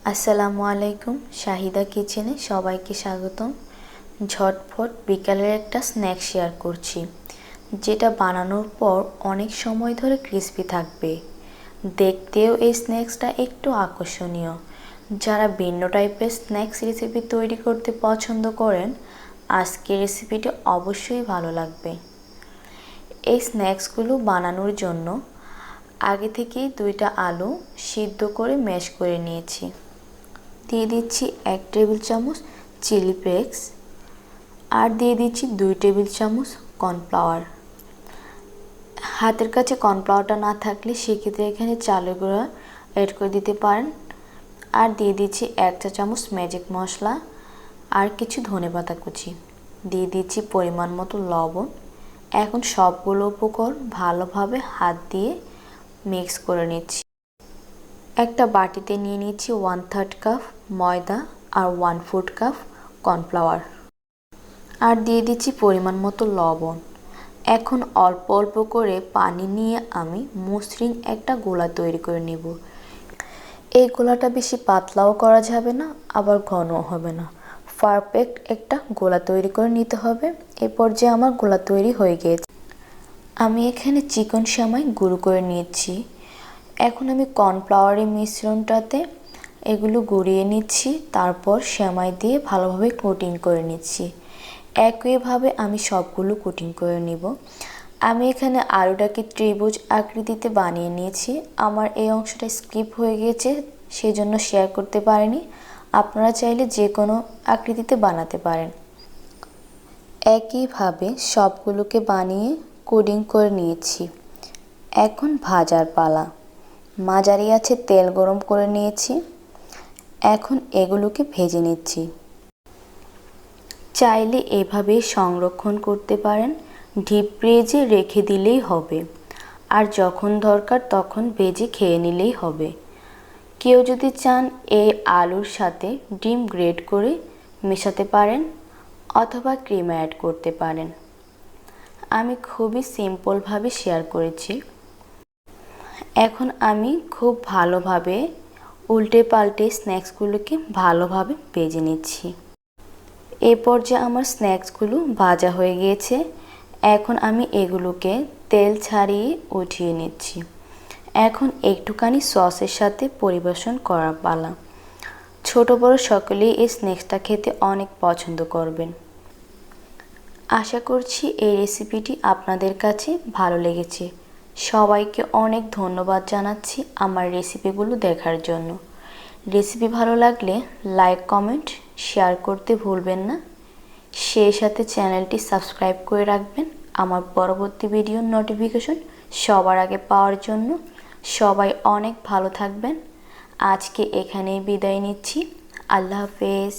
আসসালামু আলাইকুম। শাহিদা কিচেনে সবাইকে স্বাগতম। ঝটফট বিকালের একটা স্ন্যাক শেয়ার করছি, যেটা বানানোর পর অনেক সময় ধরে ক্রিস্পি থাকবে। দেখতেও এই স্ন্যাক্সটা একটু আকর্ষণীয়। যারা ভিন্ন টাইপের স্ন্যাক্স রেসিপি তৈরি করতে পছন্দ করেন, আজকের রেসিপিটি অবশ্যই ভালো লাগবে। এই স্ন্যাক্সগুলো বানানোর জন্য আগে থেকেই 2টা আলু সিদ্ধ করে ম্যাশ করে নিয়েছি। দিয়ে দিচ্ছি 1 টেবিল চামচ চিলি ফ্লেক্স আর দিয়ে দিচ্ছি 2 টেবিল চামচ কর্নফ্লাওয়ার। হাতের কাছে কর্নফ্লাওয়ারটা না থাকলে সেক্ষেত্রে এখানে চালের গুঁড়া অ্যাড করে দিতে পারেন। আর দিয়ে দিচ্ছি 1 চা চামচ ম্যাজিক মশলা আর কিছু ধনেপাতা কুচি। দিয়ে দিচ্ছি পরিমাণ মতো লবণ। এখন সবগুলো উপকরণ ভালোভাবে হাত দিয়ে মিক্স করে নিচ্ছি। একটা বাটিতে নিয়ে নিচ্ছি 1/3 কাপ ময়দা আর 1/4 কাপ কর্নফ্লাওয়ার আর দিয়ে দিচ্ছি পরিমাণ মতো লবণ। এখন অল্প অল্প করে পানি নিয়ে আমি মসৃণ একটা গোলা তৈরি করে নেব। এই গোলাটা বেশি পাতলাও করা যাবে না, আবার ঘনও হবে না। পারফেক্ট একটা গোলা তৈরি করে নিতে হবে। এই পর্যায়ে আমার গোলা তৈরি হয়ে গিয়েছে। আমি এখানে চিকন সেমাই গুঁড়ো করে নিয়েছি। এখন আমি কর্নফ্লাওয়ারের মিশ্রণটাতে এগুলো গুঁড়িয়ে নিচ্ছি, তারপর সেমাই দিয়ে ভালোভাবে কোটিং করে নিচ্ছি। একইভাবে আমি সবগুলো কোটিং করে নিব। আমি এখানে আলুটাকে ত্রিভুজ আকৃতিতে বানিয়ে নিয়েছি। আমার এই অংশটা স্কিপ হয়ে গিয়েছে, সেজন্য শেয়ার করতে পারিনি। আপনারা চাইলে যে কোনো আকৃতিতে বানাতে পারেন। একইভাবে সবগুলোকে বানিয়ে কোটিং করে নিয়েছি। এখন ভাজার পালা। মাঝারি আছে তেল গরম করে নিয়েছি। এখন এগুলোকে ভেজে নিচ্ছি। চাইলে এভাবে সংরক্ষণ করতে পারেন, ডিপ ফ্রিজে রেখে দিলেই হবে। আর যখন দরকার তখন ভেজে খেয়ে নিলেই হবে। কেউ যদি চান এই আলুর সাথে ডিম গ্রেট করে মেশাতে পারেন অথবা ক্রিম অ্যাড করতে পারেন। আমি খুবই সিম্পলভাবে শেয়ার করেছি। এখন আমি খুব ভালোভাবে উল্টে পাল্টে স্ন্যাক্সগুলোকে ভালোভাবে ভেজে নিচ্ছি। এই পর্যায়ে আমার স্ন্যাক্সগুলো ভাজা হয়ে গিয়েছে। এখন আমি এগুলোকে তেল ছাড়িয়ে উঠিয়ে নিচ্ছি। এখন একটুখানি সসের সাথে পরিবেশন করার পালা। ছোট বড় সকলেই এই স্ন্যাক্সটা খেতে অনেক পছন্দ করবেন। আশা করছি এই রেসিপিটি আপনাদের কাছে ভালো লেগেছে। সবাইকে অনেক ধন্যবাদ জানাচ্ছি আমার রেসিপিগুলো দেখার জন্য। রেসিপি ভালো লাগলে লাইক, কমেন্ট, শেয়ার করতে ভুলবেন না। সেই সাথে চ্যানেলটি সাবস্ক্রাইব করে রাখবেন আমার পরবর্তী ভিডিওর নোটিফিকেশন সবার আগে পাওয়ার জন্য। সবাই অনেক ভালো থাকবেন। আজকে এখানেই বিদায় নিচ্ছি। আল্লাহ হাফেজ।